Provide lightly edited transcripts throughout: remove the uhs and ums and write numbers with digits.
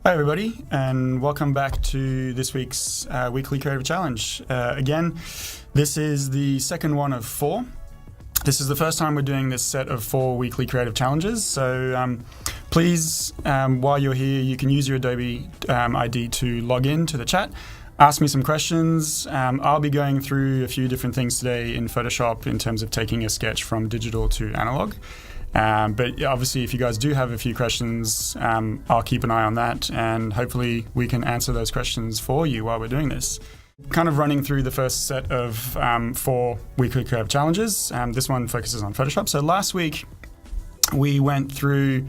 Hi everybody, and welcome back to this week's weekly creative challenge. Again, this is the second one of 4. This is the first time we're doing this set of 4 weekly creative challenges. So please, while you're here, you can use your Adobe ID to log in to the chat. Ask me some questions. I'll be going through a few different things today in Photoshop in terms of taking a sketch from digital to analog. But obviously, if you guys do have a few questions, I'll keep an eye on that, and hopefully we can answer those questions for you while we're doing this. Kind of running through the first set of 4 weekly creative challenges. This one focuses on Photoshop. So last week, we went through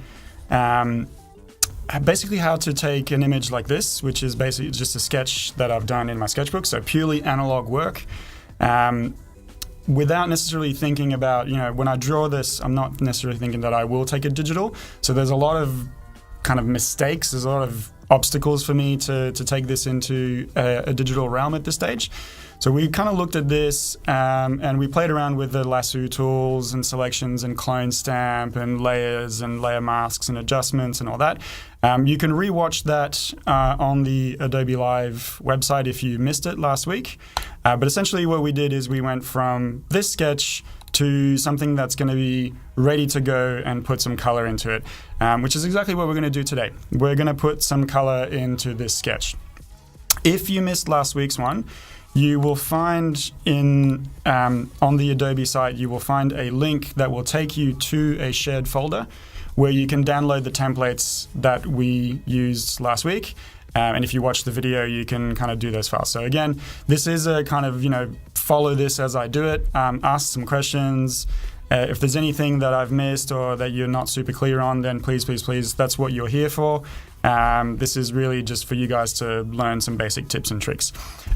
basically how to take an image like this, which is basically just a sketch that I've done in my sketchbook, so purely analog work. Without necessarily thinking about, when I draw this, I'm not necessarily thinking that I will take it digital. So there's a lot of kind of mistakes. There's a lot of obstacles for me to take this into a digital realm at this stage. So we kind of looked at this and we played around with the Lasso tools and selections and clone stamp and layers and layer masks and adjustments and all that. You can rewatch that on the Adobe Live website if you missed it last week. But essentially what we did is we went from this sketch to something that's going to be ready to go and put some color into it, which is exactly what we're going to do today. We're going to put some color into this sketch. If you missed last week's one, you will find on the Adobe site, you will find a link that will take you to a shared folder where you can download the templates that we used last week. And if you watch the video, you can kind of do those files. So again, this is a kind of, follow this as I do it, ask some questions. If there's anything that I've missed or that you're not super clear on, then please, that's what you're here for. This is really just for you guys to learn some basic tips and tricks.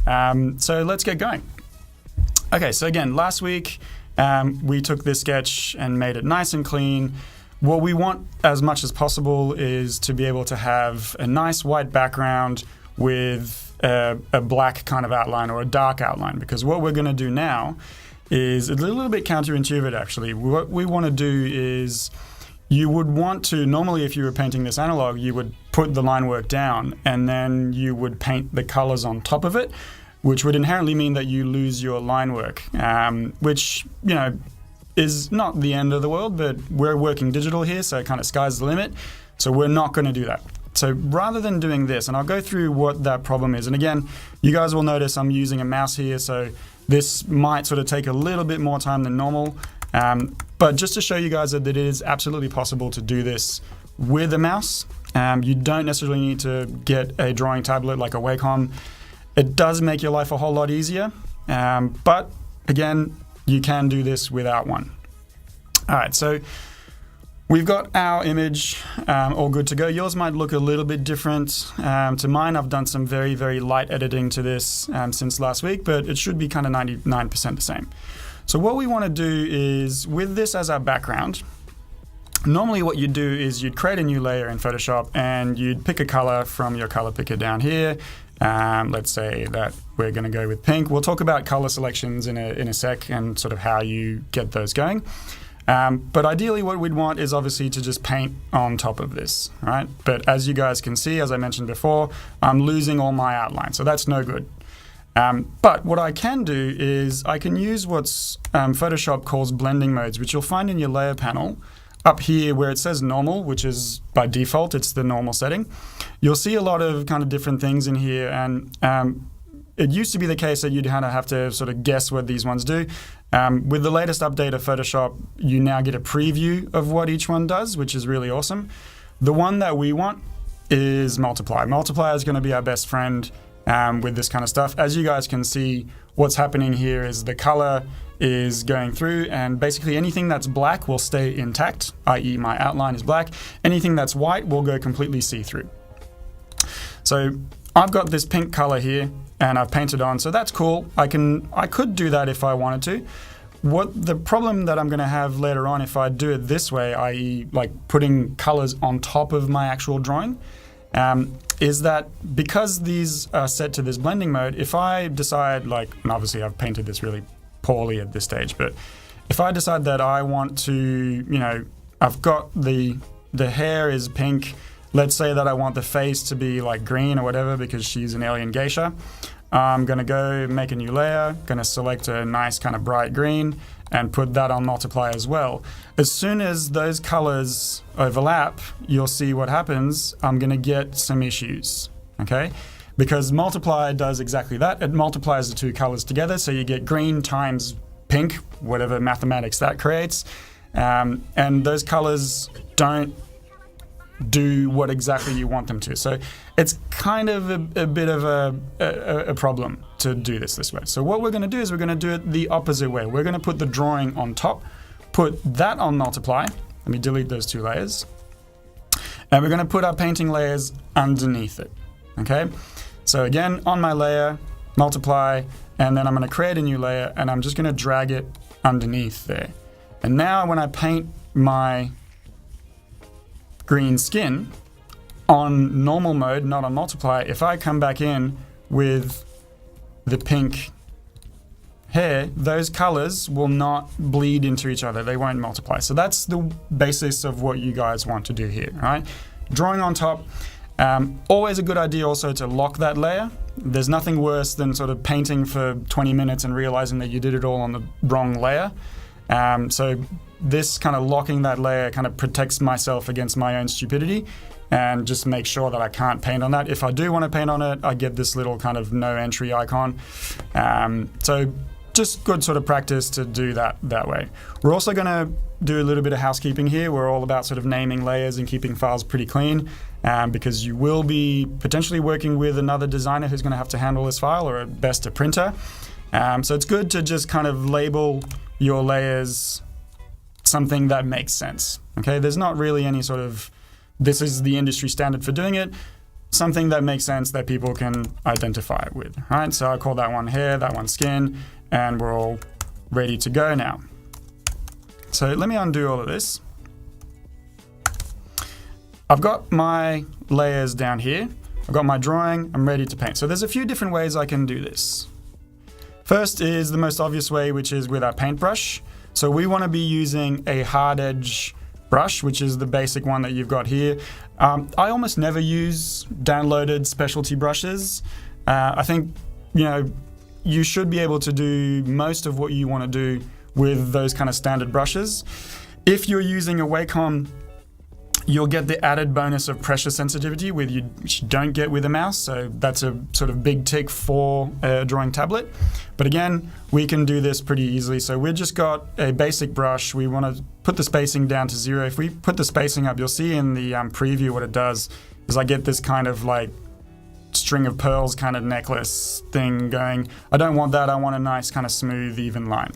So let's get going. Okay, so again, last week we took this sketch and made it nice and clean. What we want as much as possible is to be able to have a nice white background with a black kind of outline or a dark outline, because what we're going to do now is a little bit counterintuitive actually. What we want to do is, you would want to, normally if you were painting this analog, you would put the line work down and then you would paint the colors on top of it, which would inherently mean that you lose your line work, which, is not the end of the world, but we're working digital here, so kind of sky's the limit. So we're not going to do that. So rather than doing this, and I'll go through what that problem is. And again, you guys will notice I'm using a mouse here, so this might sort of take a little bit more time than normal. But just to show you guys that it is absolutely possible to do this with a mouse. You don't necessarily need to get a drawing tablet like a Wacom. It does make your life a whole lot easier. But again, you can do this without one. All right, so we've got our image all good to go. Yours might look a little bit different to mine. I've done some very, very light editing to this since last week, but it should be kind of 99% the same. So what we want to do is, with this as our background, normally what you'd do is you'd create a new layer in Photoshop and you'd pick a color from your color picker down here. Let's say that we're going to go with pink. We'll talk about color selections in a sec and sort of how you get those going. But ideally what we'd want is obviously to just paint on top of this, right? But as you guys can see, as I mentioned before, I'm losing all my outline, so that's no good. But what I can do is I can use what's Photoshop calls blending modes, which you'll find in your layer panel up here where it says normal, which is by default, it's the normal setting. You'll see a lot of kind of different things in here, and it used to be the case that you'd kind of have to sort of guess what these ones do. With the latest update of Photoshop, you now get a preview of what each one does, which is really awesome. The one that we want is multiply. Multiply is going to be our best friend with this kind of stuff. As you guys can see, what's happening here is the color is going through, and basically anything that's black will stay intact, i.e. my outline is black. Anything that's white will go completely see-through. So I've got this pink color here and I've painted on, so that's cool. I could do that if I wanted to. What the problem that I'm going to have later on if I do it this way, i.e. like putting colors on top of my actual drawing, is that because these are set to this blending mode, if I decide, and obviously I've painted this really poorly at this stage, but if I decide that I want to, I've got the hair is pink, let's say that I want the face to be like green or whatever because she's an alien geisha. I'm going to go make a new layer, going to select a nice kind of bright green and put that on multiply as well. As soon as those colors overlap, you'll see what happens. I'm going to get some issues, okay? Because multiply does exactly that. It multiplies the two colors together, so you get green times pink, whatever mathematics that creates. And those colors don't do what exactly you want them to. So it's kind of a bit of a problem to do this way. So what we're going to do is we're going to do it the opposite way. We're going to put the drawing on top, put that on multiply. Let me delete those two layers. And we're going to put our painting layers underneath it. Okay? So again, on my layer, multiply, and then I'm going to create a new layer, and I'm just going to drag it underneath there. And now when I paint my green skin on normal mode, not on multiply, if I come back in with the pink hair, those colors will not bleed into each other. They won't multiply. So that's the basis of what you guys want to do here, right? Drawing on top. Always a good idea also to lock that layer. There's nothing worse than sort of painting for 20 minutes and realizing that you did it all on the wrong layer. So this kind of locking that layer kind of protects myself against my own stupidity and just make sure that I can't paint on that. If I do want to paint on it, I get this little kind of no entry icon. So just good sort of practice to do that way. We're also going to do a little bit of housekeeping here. We're all about sort of naming layers and keeping files pretty clean because you will be potentially working with another designer who's going to have to handle this file, or at best a printer. So it's good to just kind of label your layers something that makes sense. Okay, there's not really any sort of, this is the industry standard for doing it. Something that makes sense that people can identify with. All right, so I call that one hair, that one skin, and we're all ready to go now. So let me undo all of this. I've got my layers down here. I've got my drawing. I'm ready to paint. So there's a few different ways I can do this. First is the most obvious way, which is with our paintbrush. So we want to be using a hard edge brush, which is the basic one that you've got here. I almost never use downloaded specialty brushes. I think, you should be able to do most of what you want to do with those kind of standard brushes. If you're using a Wacom, you'll get the added bonus of pressure sensitivity which you don't get with a mouse, so that's a sort of big tick for a drawing tablet. But again, we can do this pretty easily. So we've just got a basic brush. We want to put the spacing down to 0. If we put the spacing up, you'll see in the preview what it does is I get this kind of like string of pearls kind of necklace thing going. I don't want that. I want a nice kind of smooth, even line.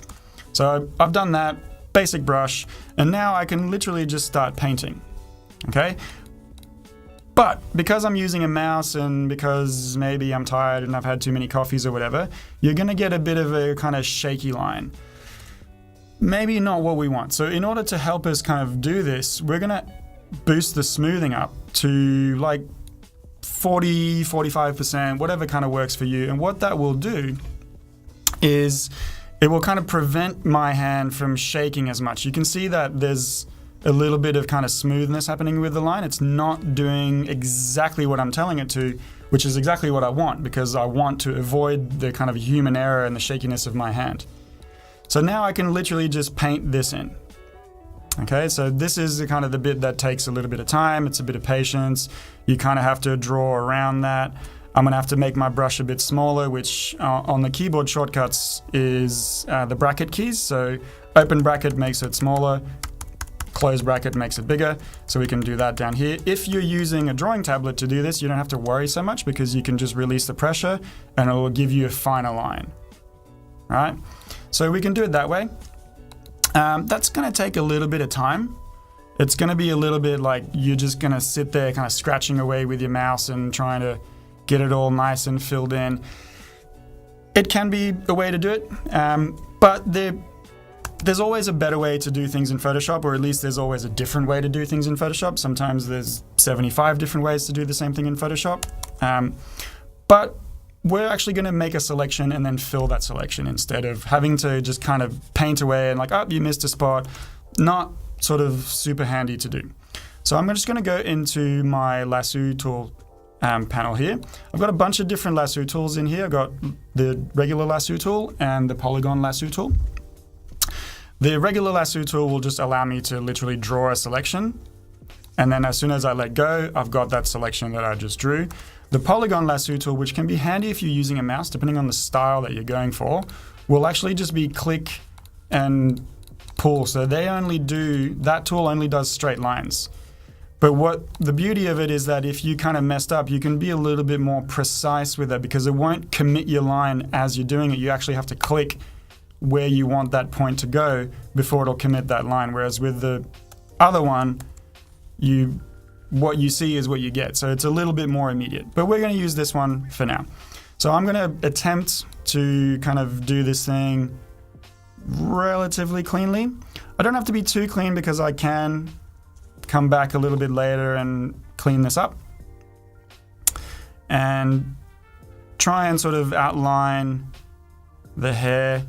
So I've done that, basic brush, and now I can literally just start painting. Okay, but because I'm using a mouse and because maybe I'm tired and I've had too many coffees or whatever, you're going to get a bit of a kind of shaky line. Maybe not what we want. So in order to help us kind of do this, we're going to boost the smoothing up to like 40, 45%, whatever kind of works for you. And what that will do is it will kind of prevent my hand from shaking as much. You can see that there's a little bit of kind of smoothness happening with the line. It's not doing exactly what I'm telling it to, which is exactly what I want, because I want to avoid the kind of human error and the shakiness of my hand. So now I can literally just paint this in. Okay, so this is the kind of the bit that takes a little bit of time. It's a bit of patience. You kind of have to draw around that. I'm going to have to make my brush a bit smaller, which on the keyboard shortcuts is the bracket keys. So open bracket makes it smaller. Close bracket makes it bigger, so we can do that down here. If you're using a drawing tablet to do this, you don't have to worry so much because you can just release the pressure and it will give you a finer line. All right, so we can do it that way. That's going to take a little bit of time. It's going to be a little bit like you're just going to sit there kind of scratching away with your mouse and trying to get it all nice and filled in. It can be a way to do it, but there's always a better way to do things in Photoshop, or at least there's always a different way to do things in Photoshop. Sometimes there's 75 different ways to do the same thing in Photoshop. But we're actually going to make a selection and then fill that selection instead of having to just kind of paint away and like, oh, you missed a spot. Not sort of super handy to do. So I'm just going to go into my Lasso tool panel here. I've got a bunch of different Lasso tools in here. I've got the regular Lasso tool and the polygon Lasso tool. The regular Lasso tool will just allow me to literally draw a selection, and then as soon as I let go, I've got that selection that I just drew. The polygon Lasso tool, which can be handy if you're using a mouse, depending on the style that you're going for, will actually just be click and pull. So that tool only does straight lines. But what the beauty of it is that if you kind of messed up, you can be a little bit more precise with it, because it won't commit your line as you're doing it. You actually have to click where you want that point to go before it'll commit that line. Whereas with the other one, what you see is what you get. So it's a little bit more immediate. But we're going to use this one for now. So I'm going to attempt to kind of do this thing relatively cleanly. I don't have to be too clean because I can come back a little bit later and clean this up and try and sort of outline the hair.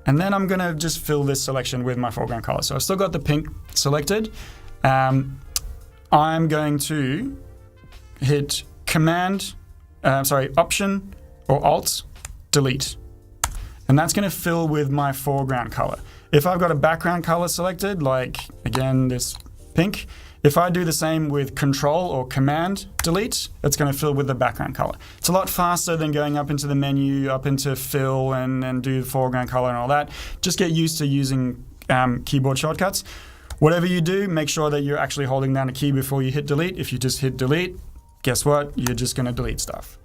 And then I'm going to just fill this selection with my foreground color. So I've still got the pink selected. I'm going to hit Option or Alt, Delete. And that's going to fill with my foreground color. If I've got a background color selected, like again, this pink, if I do the same with Control or Command Delete, it's going to fill with the background color. It's a lot faster than going up into the menu, up into Fill and do the foreground color and all that. Just get used to using keyboard shortcuts. Whatever you do, make sure that you're actually holding down a key before you hit delete. If you just hit delete, guess what? You're just going to delete stuff.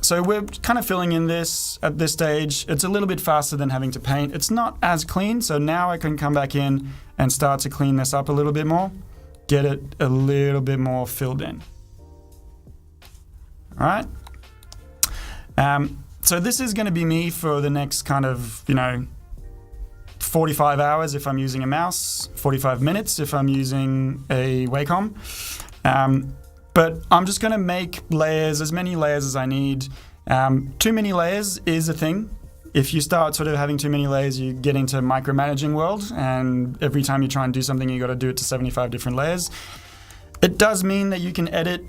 So we're kind of filling in this at this stage. It's a little bit faster than having to paint. It's not as clean, so now I can come back in and start to clean this up a little bit more, get it a little bit more filled in. All right. So this is going to be me for the next kind of, 45 hours if I'm using a mouse, 45 minutes if I'm using a Wacom. But I'm just going to make layers, as many layers as I need. Too many layers is a thing. If you start sort of having too many layers, you get into micromanaging world, and every time you try and do something, you got to do it to 75 different layers. It does mean that you can edit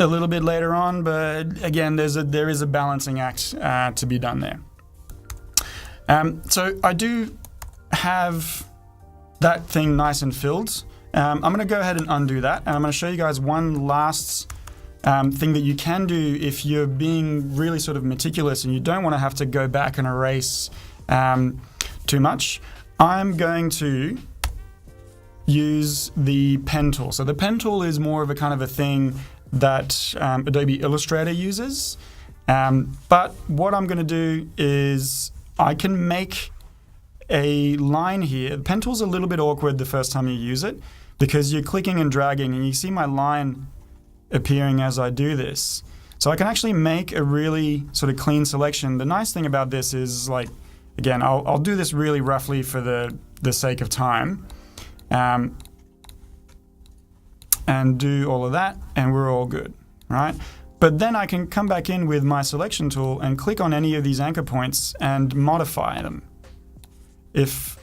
a little bit later on, but again, there is a balancing act to be done there. So I do have that thing nice and filled. I'm going to go ahead and undo that, and I'm going to show you guys one last thing that you can do if you're being really sort of meticulous and you don't want to have to go back and erase too much. I'm going to use the pen tool. So the pen tool is more of a kind of a thing that Adobe Illustrator uses. But what I'm going to do is I can make a line here. The pen tool's a little bit awkward the first time you use it because you're clicking and dragging and you see my line appearing as I do this. So I can actually make a really sort of clean selection. The nice thing about this is, like, again, I'll do this really roughly for the sake of time, and do all of that, and we're all good, right? But then I can come back in with my selection tool and click on any of these anchor points and modify them. If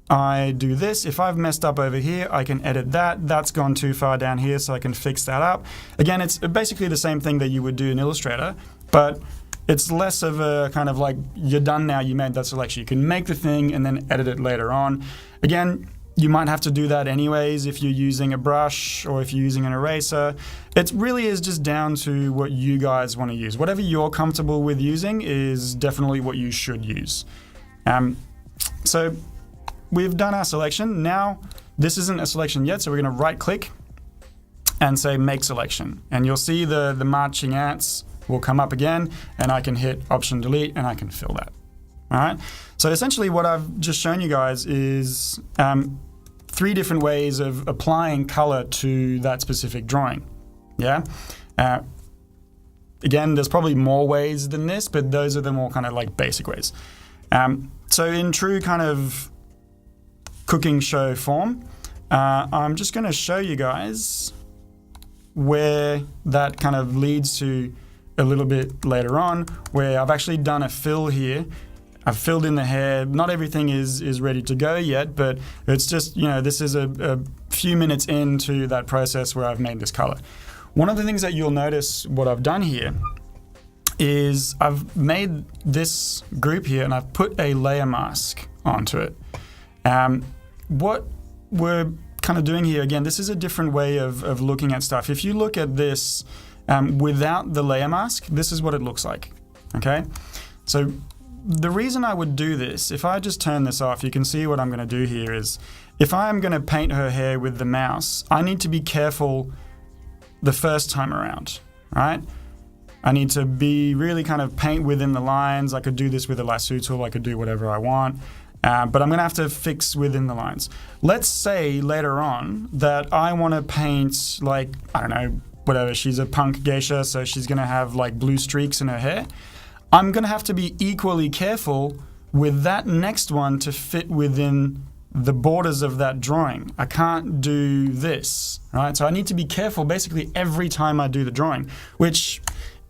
I do this, if I've messed up over here, I can edit that. That's gone too far down here, so I can fix that up. Again, it's basically the same thing that you would do in Illustrator, but it's less of a kind of like, you're done now, you made that selection. You can make the thing and then edit it later on. Again, you might have to do that anyways if you're using a brush or if you're using an eraser. It really is just down to what you guys want to use. Whatever you're comfortable with using is definitely what you should use. So we've done our selection. Now, this isn't a selection yet, so we're going to right click and say make selection. And you'll see the marching ants will come up again, and I can hit Option Delete and I can fill that. All right. So essentially what I've just shown you guys is 3 different ways of applying color to that specific drawing. Yeah. Again, there's probably more ways than this, but those are the more kind of like basic ways. So in true kind of cooking show form, I'm just going to show you guys where that kind of leads to a little bit later on, where I've actually done a fill here. I've filled in the hair. Not everything is ready to go yet, but it's just, this is a few minutes into that process where I've made this color. One of the things that you'll notice what I've done here is I've made this group here and I've put a layer mask onto it. What we're kind of doing here, again, this is a different way of looking at stuff. If you look at this without the layer mask, this is what it looks like, okay? So the reason I would do this, if I just turn this off, you can see what I'm going to do here is, if I'm going to paint her hair with the mouse, I need to be careful the first time around, right? I need to be really kind of paint within the lines. I could do this with a lasso tool, I could do whatever I want, but I'm going to have to fix within the lines. Let's say later on that I want to paint, like, I don't know, whatever, she's a punk geisha, so she's going to have like blue streaks in her hair. I'm going to have to be equally careful with that next one to fit within the borders of that drawing. I can't do this, right? So I need to be careful basically every time I do the drawing, which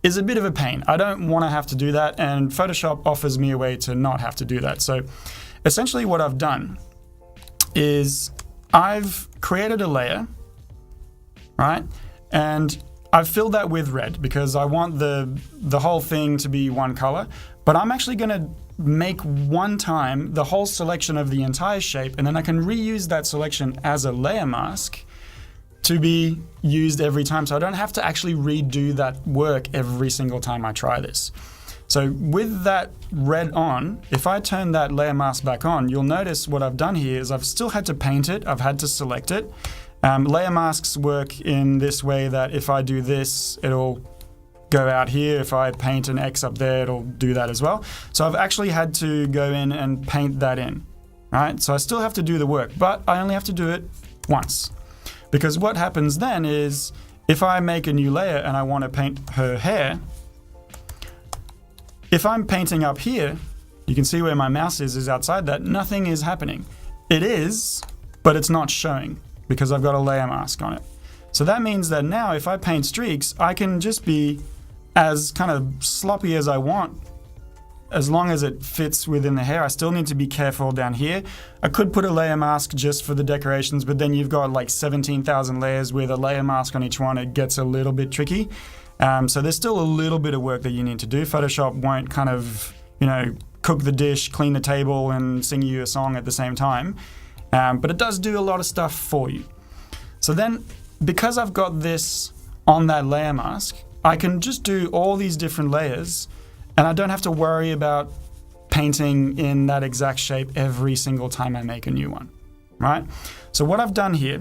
is a bit of a pain. I don't want to have to do that, and Photoshop offers me a way to not have to do that. So essentially what I've done is I've created a layer, right? And I've filled that with red because I want the whole thing to be one color, but I'm actually going to make one time the whole selection of the entire shape, and then I can reuse that selection as a layer mask to be used every time, so I don't have to actually redo that work every single time I try this. So with that red on, if I turn that layer mask back on, you'll notice what I've done here is I've still had to paint it, I've had to select it. Layer masks work in this way that if I do this, it'll go out here. If I paint an X up there, it'll do that as well. So I've actually had to go in and paint that in, right? So I still have to do the work, but I only have to do it once. Because what happens then is, if I make a new layer and I want to paint her hair, if I'm painting up here, you can see where my mouse is outside that, nothing is happening. It is, but it's not showing because I've got a layer mask on it. So that means that now if I paint streaks, I can just be as kind of sloppy as I want, as long as it fits within the hair. I still need to be careful down here. I could put a layer mask just for the decorations, but then you've got like 17,000 layers with a layer mask on each one. It gets a little bit tricky. So there's still a little bit of work that you need to do. Photoshop won't kind of, cook the dish, clean the table, and sing you a song at the same time. But it does do a lot of stuff for you. So then, because I've got this on that layer mask, I can just do all these different layers, and I don't have to worry about painting in that exact shape every single time I make a new one, right? So what I've done here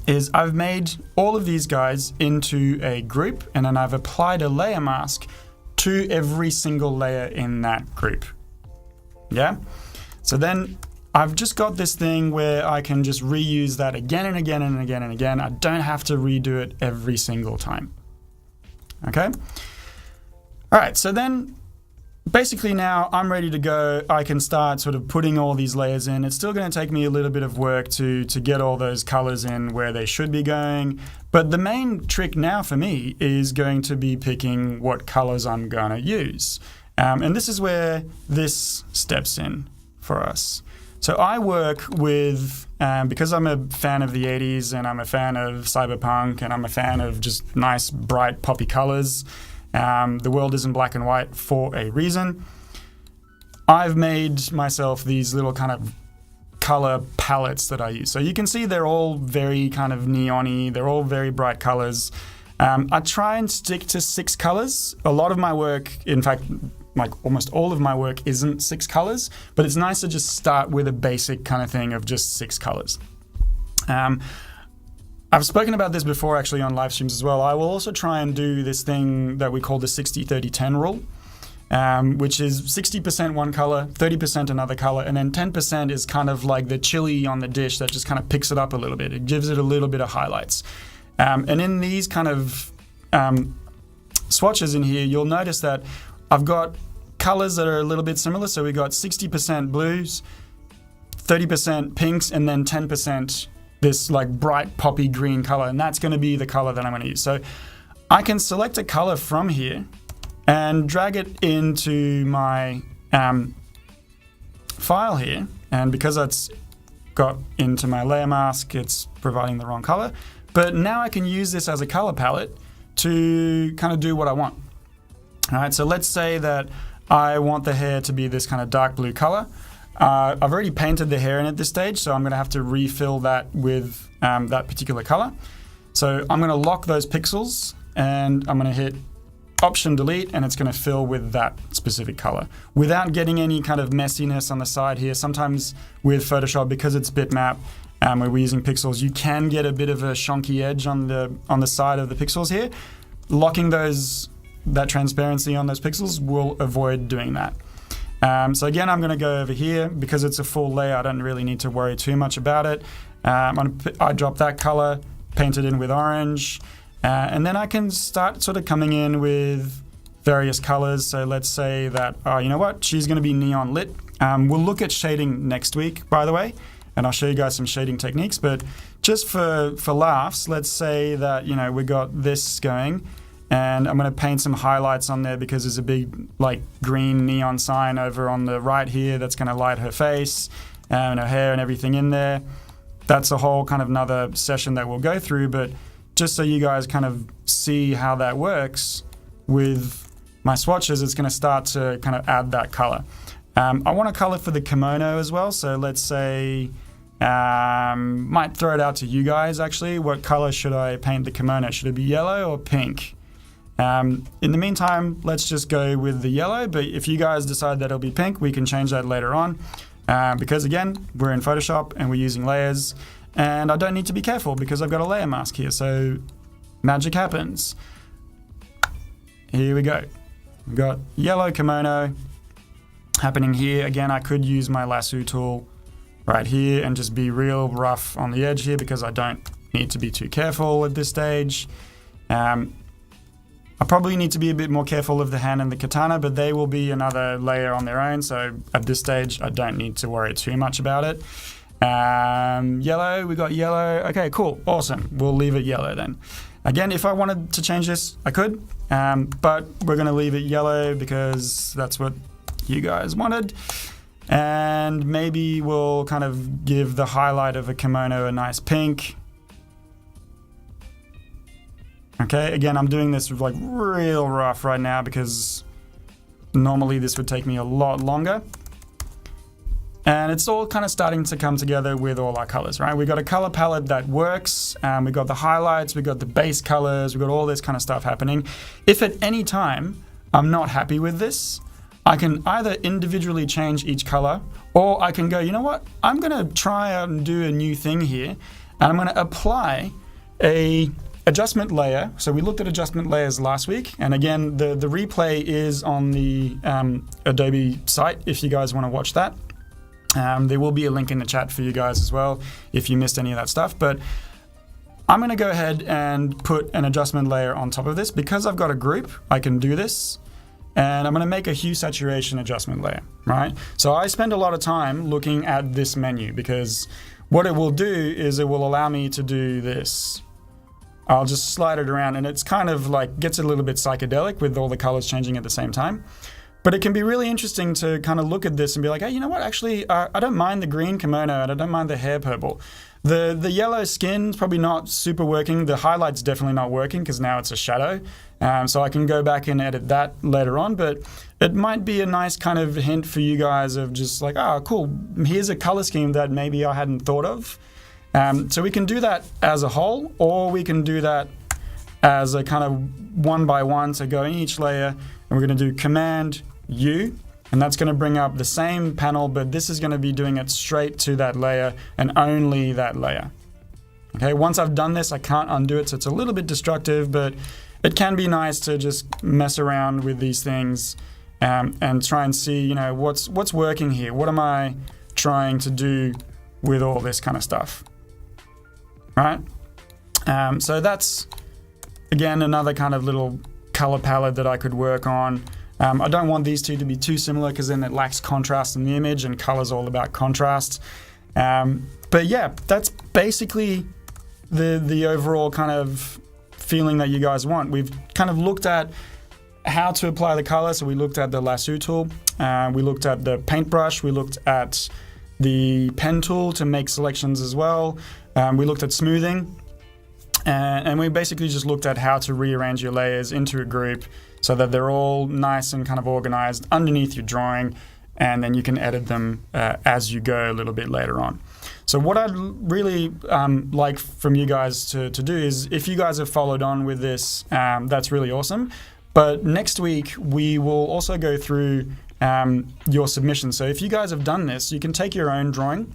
is I've made all of these guys into a group, and then I've applied a layer mask to every single layer in that group. Yeah? So then I've just got this thing where I can just reuse that again and again and again and again. I don't have to redo it every single time. Okay? All right, so then basically now I'm ready to go. I can start sort of putting all these layers in. It's still going to take me a little bit of work to get all those colors in where they should be going. But the main trick now for me is going to be picking what colors I'm going to use. And this is where this steps in for us. So I work with, because I'm a fan of the 80s and I'm a fan of cyberpunk and I'm a fan of just nice, bright, poppy colors. The world is in black and white for a reason. I've made myself these little kind of color palettes that I use. So you can see they're all very kind of neon-y. They're all very bright colors. I try and stick to 6 colors. A lot of my work, in fact, like almost all of my work isn't 6 colors, but it's nice to just start with a basic kind of thing of just 6 colors. I've spoken about this before actually on live streams as well. I will also try and do this thing that we call the 60-30-10 rule, which is 60% one color, 30% another color, and then 10% is kind of like the chili on the dish that just kind of picks it up a little bit. It gives it a little bit of highlights. And in these kind of swatches in here, you'll notice that I've got colors that are a little bit similar. So we got 60% blues, 30% pinks, and then 10% this like bright poppy green color, and that's going to be the color that I'm going to use. So I can select a color from here and drag it into my file here, and because it's got into my layer mask, it's providing the wrong color. But now I can use this as a color palette to kind of do what I want. All right, so let's say that I want the hair to be this kind of dark blue color. I've already painted the hair in at this stage, so I'm going to have to refill that with that particular color. So I'm going to lock those pixels and I'm going to hit Option Delete, and it's going to fill with that specific color without getting any kind of messiness on the side here. Sometimes with Photoshop, because it's bitmap, where we're using pixels, you can get a bit of a shonky edge on the side of the pixels here. Locking that transparency on those pixels will avoid doing that. So again, I'm going to go over here. Because it's a full layer, I don't really need to worry too much about it. I drop that color, paint it in with orange, and then I can start sort of coming in with various colors. So let's say that, you know what, she's going to be neon lit. We'll look at shading next week, by the way, and I'll show you guys some shading techniques. But just for laughs, let's say that, you know, we got this going. And I'm going to paint some highlights on there because there's a big like green neon sign over on the right here that's going to light her face and her hair and everything in there. That's a whole kind of another session that we'll go through, but just so you guys kind of see how that works with my swatches, it's going to start to kind of add that color. I want a color for the kimono as well, so let's say might throw it out to you guys actually. What color should I paint the kimono? Should it be yellow or pink? In the meantime, let's just go with the yellow, but if you guys decide that it'll be pink, we can change that later on. Because again, we're in Photoshop and we're using layers, and I don't need to be careful because I've got a layer mask here, so magic happens. Here we go. We've got yellow kimono happening here. Again, I could use my lasso tool right here and just be real rough on the edge here because I don't need to be too careful at this stage. I probably need to be a bit more careful of the hand and the katana, but they will be another layer on their own. So at this stage, I don't need to worry too much about it. Yellow, we got yellow. Okay, cool, awesome. We'll leave it yellow then. Again, if I wanted to change this, I could, but we're gonna leave it yellow because that's what you guys wanted. And maybe we'll kind of give the highlight of a kimono a nice pink. Okay, again, I'm doing this like real rough right now because normally this would take me a lot longer. And it's all kind of starting to come together with all our colors, right? We've got a color palette that works, we've got the highlights, we've got the base colors, we've got all this kind of stuff happening. If at any time I'm not happy with this, I can either individually change each color, or I can go, you know what? I'm gonna try out and do a new thing here, and I'm gonna apply a adjustment layer. So we looked at adjustment layers last week, and again, the replay is on the Adobe site if you guys want to watch that. There will be a link in the chat for you guys as well if you missed any of that stuff. But I'm going to go ahead and put an adjustment layer on top of this. Because I've got a group, I can do this. And I'm going to make a hue saturation adjustment layer, right? So I spend a lot of time looking at this menu because what it will do is it will allow me to do this. I'll just slide it around, and it's kind of like gets a little bit psychedelic with all the colors changing at the same time. But it can be really interesting to kind of look at this and be like, hey, you know what? Actually, I don't mind the green kimono, and I don't mind the hair purple. The yellow skin's probably not super working. The highlight's definitely not working because now it's a shadow. So I can go back and edit that later on. But it might be a nice kind of hint for you guys of just like, oh, cool. Here's a color scheme that maybe I hadn't thought of. So we can do that as a whole, or we can do that as a kind of one by one. So go in each layer, and we're going to do Command U, and that's going to bring up the same panel, but this is going to be doing it straight to that layer and only that layer. Okay, once I've done this, I can't undo it, so it's a little bit destructive, but it can be nice to just mess around with these things and try and see, you know, what's working here. What am I trying to do with all this kind of stuff? Right? So that's, again, another kind of little color palette that I could work on. I don't want these two to be too similar because then it lacks contrast in the image, and color's all about contrast. But yeah, that's basically the overall kind of feeling that you guys want. We've kind of looked at how to apply the color. So we looked at the lasso tool, we looked at the paintbrush, we looked at the pen tool to make selections as well. We looked at smoothing. And we basically just looked at how to rearrange your layers into a group so that they're all nice and kind of organized underneath your drawing, and then you can edit them as you go a little bit later on. So what I'd really like from you guys to do is, if you guys have followed on with this, that's really awesome. But next week, we will also go through your submission. So if you guys have done this, you can take your own drawing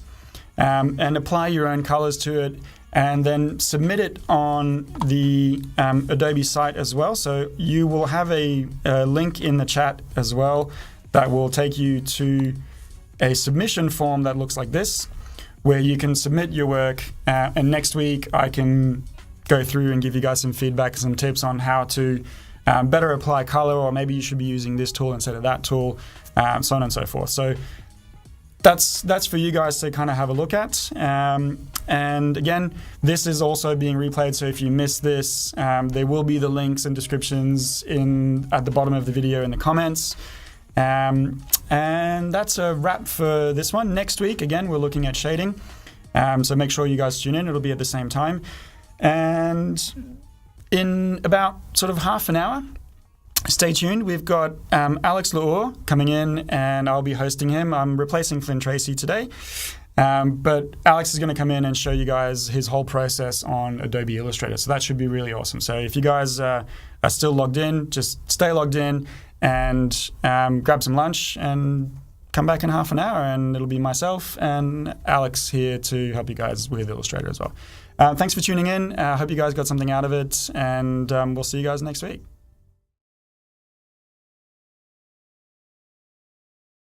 and apply your own colors to it, and then submit it on the Adobe site as well. So you will have a link in the chat as well that will take you to a submission form that looks like this, where you can submit your work. And next week I can go through and give you guys some feedback and some tips on how to better apply color, or maybe you should be using this tool instead of that tool, so on and so forth. So that's for you guys to kind of have a look at. And again, this is also being replayed, so if you missed this, there will be the links and descriptions at the bottom of the video in the comments. And that's a wrap for this one. Next week, again, we're looking at shading. So make sure you guys tune in. It'll be at the same time. And in about sort of half an hour, stay tuned. We've got Alex Laur coming in, and I'll be hosting him. I'm replacing Flynn Tracy today. But Alex is going to come in and show you guys his whole process on Adobe Illustrator. So that should be really awesome. So if you guys are still logged in, just stay logged in and grab some lunch and come back in half an hour, and it'll be myself and Alex here to help you guys with Illustrator as well. Thanks for tuning in. I hope you guys got something out of it, and we'll see you guys next week.